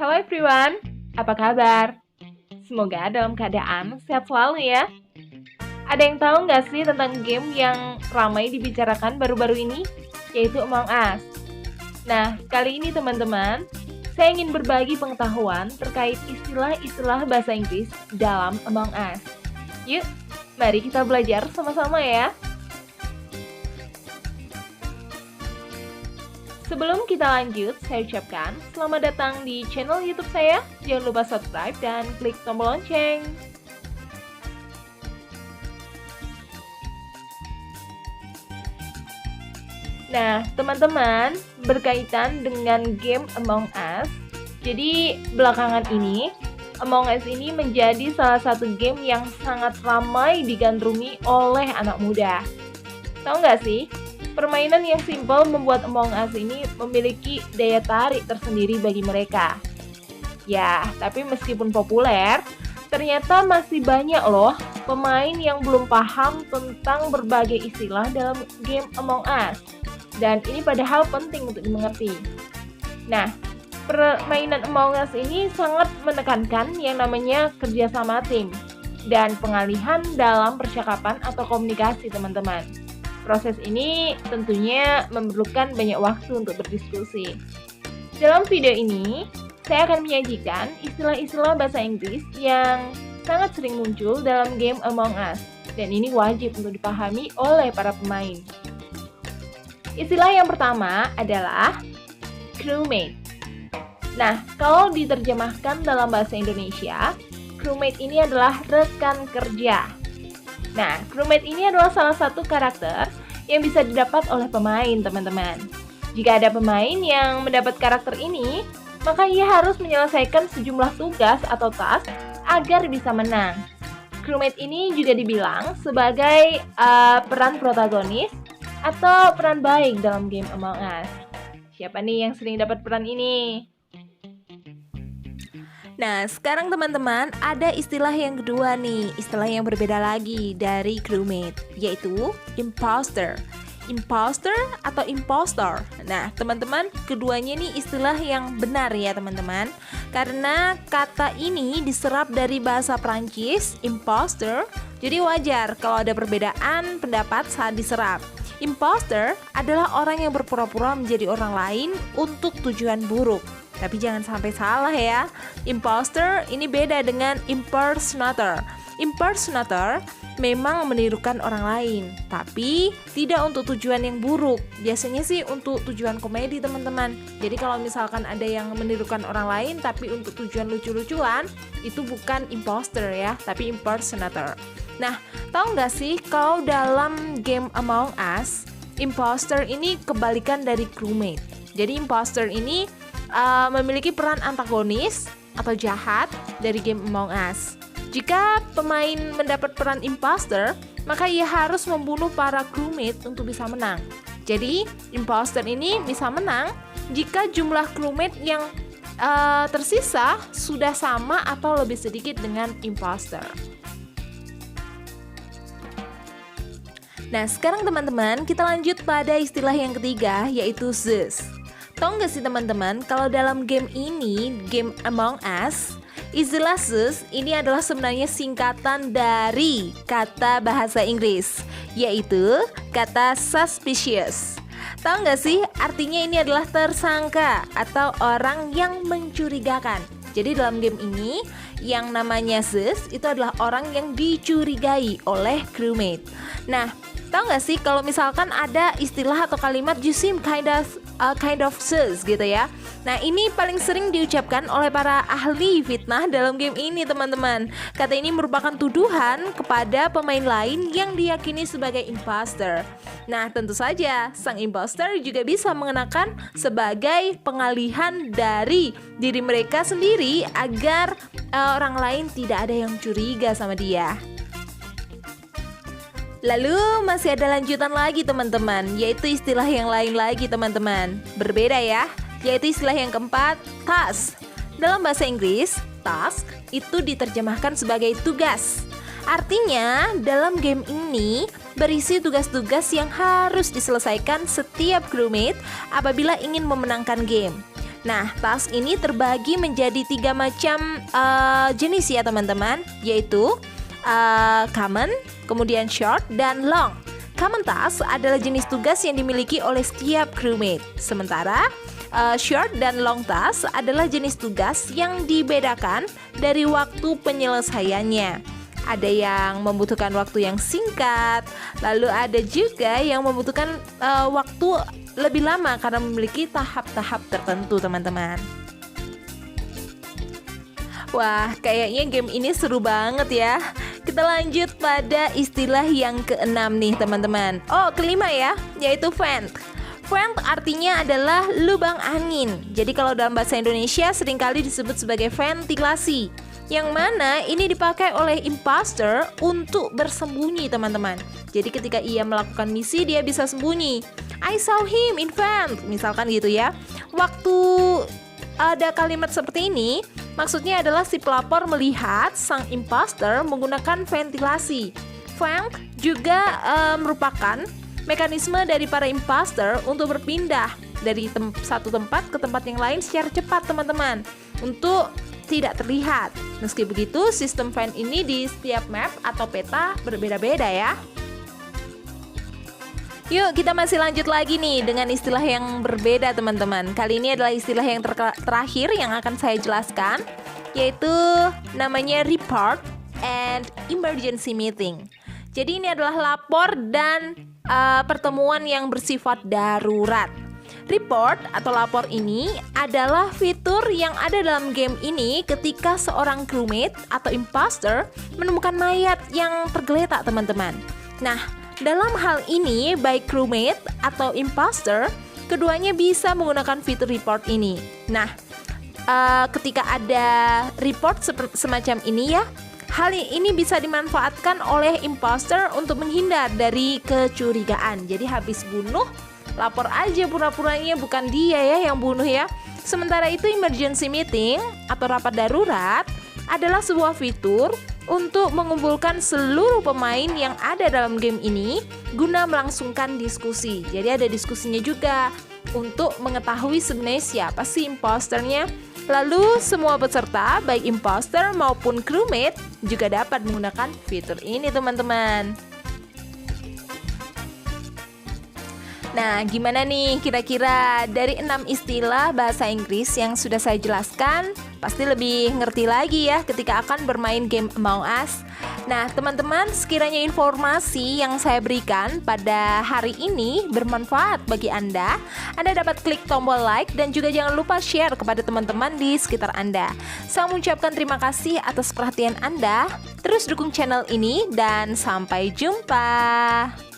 Hello everyone, apa kabar? Semoga dalam keadaan sehat selalu ya. Ada yang tahu nggak sih tentang game yang ramai dibicarakan baru-baru ini? Yaitu Among Us. Nah, kali ini teman-teman, saya ingin berbagi pengetahuan terkait istilah-istilah bahasa Inggris dalam Among Us. Yuk, mari kita belajar sama-sama ya. Sebelum kita lanjut, saya ucapkan selamat datang di channel YouTube saya. Jangan lupa subscribe dan klik tombol lonceng. Nah, teman-teman, berkaitan dengan game Among Us, jadi belakangan ini, Among Us ini menjadi salah satu game yang sangat ramai digandrungi oleh anak muda. Tahu nggak sih? Permainan yang simpel membuat Among Us ini memiliki daya tarik tersendiri bagi mereka. Ya, tapi meskipun populer, ternyata masih banyak loh pemain yang belum paham tentang berbagai istilah dalam game Among Us. Dan ini padahal penting untuk dimengerti. Nah, permainan Among Us ini sangat menekankan yang namanya kerjasama tim dan pengalihan dalam percakapan atau komunikasi teman-teman. Proses ini tentunya memerlukan banyak waktu untuk berdiskusi. Dalam video ini, saya akan menyajikan istilah-istilah bahasa Inggris yang sangat sering muncul dalam game Among Us, dan ini wajib untuk dipahami oleh para pemain. Istilah yang pertama adalah crewmate. Nah, kalau diterjemahkan dalam bahasa Indonesia, crewmate ini adalah rekan kerja. Nah, crewmate ini adalah salah satu karakter yang bisa didapat oleh pemain, teman-teman. Jika ada pemain yang mendapat karakter ini, maka ia harus menyelesaikan sejumlah tugas atau task agar bisa menang. Crewmate ini juga dibilang sebagai peran protagonis atau peran baik dalam game Among Us. Siapa nih yang sering dapat peran ini? Nah, sekarang teman-teman ada istilah yang kedua nih, istilah yang berbeda lagi dari crewmate, yaitu imposter. Imposter atau impostor. Nah, teman-teman, keduanya nih istilah yang benar ya teman-teman. Karena kata ini diserap dari bahasa Prancis, imposter, jadi wajar kalau ada perbedaan pendapat saat diserap. Imposter adalah orang yang berpura-pura menjadi orang lain untuk tujuan buruk. Tapi jangan sampai salah ya. Imposter ini beda dengan impersonator. Impersonator memang menirukan orang lain, tapi tidak untuk tujuan yang buruk. Biasanya sih untuk tujuan komedi teman-teman. Jadi kalau misalkan ada yang menirukan orang lain tapi untuk tujuan lucu-lucuan, itu bukan imposter ya, tapi impersonator. Nah, tahu nggak sih kalau dalam game Among Us, imposter ini kebalikan dari crewmate. Jadi imposter ini memiliki peran antagonis atau jahat dari game Among Us. Jika pemain mendapat peran imposter, maka ia harus membunuh para crewmate untuk bisa menang. Jadi, imposter ini bisa menang jika jumlah crewmate yang tersisa sudah sama atau lebih sedikit dengan imposter. Nah, sekarang teman-teman, kita lanjut pada istilah yang ketiga, yaitu zeus. Tahu nggak sih teman-teman, kalau dalam game ini, game Among Us, istilah zeus ini adalah sebenarnya singkatan dari kata bahasa Inggris, yaitu kata suspicious. Tahu nggak sih, artinya ini adalah tersangka atau orang yang mencurigakan. Jadi dalam game ini, yang namanya zeus itu adalah orang yang dicurigai oleh crewmate. Nah, tahu nggak sih kalau misalkan ada istilah atau kalimat you seem kind of sus gitu ya. Nah, ini paling sering diucapkan oleh para ahli fitnah dalam game ini teman-teman. Kata ini merupakan tuduhan kepada pemain lain yang diyakini sebagai imposter. Nah, tentu saja sang imposter juga bisa mengenakan sebagai pengalihan dari diri mereka sendiri agar orang lain tidak ada yang curiga sama dia. Lalu masih ada lanjutan lagi teman-teman, yaitu istilah yang lain lagi teman-teman. Berbeda ya, yaitu istilah yang keempat, task. Dalam bahasa Inggris, task itu diterjemahkan sebagai tugas. Artinya, dalam game ini berisi tugas-tugas yang harus diselesaikan setiap crewmate apabila ingin memenangkan game. Nah, task ini terbagi menjadi 3 macam jenis ya teman-teman, yaitu common, kemudian short, dan long. Common task adalah jenis tugas yang dimiliki oleh setiap crewmate. Sementara short dan long task adalah jenis tugas yang dibedakan dari waktu penyelesaiannya. Ada yang membutuhkan waktu yang singkat, lalu ada juga yang membutuhkan waktu lebih lama karena memiliki tahap-tahap tertentu, teman-teman. Wah, kayaknya game ini seru banget ya. Kita lanjut pada istilah yang keenam nih, teman-teman. Oh, kelima ya, yaitu vent. Vent artinya adalah lubang angin. Jadi kalau dalam bahasa Indonesia seringkali disebut sebagai ventilasi, yang mana ini dipakai oleh imposter untuk bersembunyi, teman-teman. Jadi ketika ia melakukan misi, dia bisa sembunyi. I saw him in vent, misalkan gitu ya. Waktu ada kalimat seperti ini, maksudnya adalah si pelapor melihat sang imposter menggunakan ventilasi. Vent juga merupakan mekanisme dari para imposter untuk berpindah dari satu tempat ke tempat yang lain secara cepat, teman-teman, untuk tidak terlihat. Meski begitu, sistem vent ini di setiap map atau peta berbeda-beda ya. Yuk, kita masih lanjut lagi nih dengan istilah yang berbeda, teman-teman. Kali ini adalah istilah yang terakhir yang akan saya jelaskan, yaitu namanya report and emergency meeting. Jadi ini adalah lapor dan pertemuan yang bersifat darurat. Report atau lapor ini adalah fitur yang ada dalam game ini ketika seorang crewmate atau imposter menemukan mayat yang tergeletak, teman-teman. Nah, dalam hal ini baik crewmate atau imposter, keduanya bisa menggunakan fitur report ini. Nah, ketika ada report semacam ini ya, hal ini bisa dimanfaatkan oleh imposter untuk menghindar dari kecurigaan. Jadi habis bunuh, lapor aja pura-puranya bukan dia ya yang bunuh ya. Sementara itu emergency meeting atau rapat darurat adalah sebuah fitur untuk mengumpulkan seluruh pemain yang ada dalam game ini guna melangsungkan diskusi. Jadi ada diskusinya juga untuk mengetahui sebenarnya siapa sih imposternya. Lalu semua peserta baik imposter maupun crewmate juga dapat menggunakan fitur ini, teman-teman. Nah, gimana nih kira-kira dari 6 istilah bahasa Inggris yang sudah saya jelaskan? Pasti lebih ngerti lagi ya ketika akan bermain game Among Us. Nah, teman-teman, sekiranya informasi yang saya berikan pada hari ini bermanfaat bagi Anda dapat klik tombol like dan juga jangan lupa share kepada teman-teman di sekitar Anda. Saya mengucapkan terima kasih atas perhatian Anda. Terus dukung channel ini dan sampai jumpa.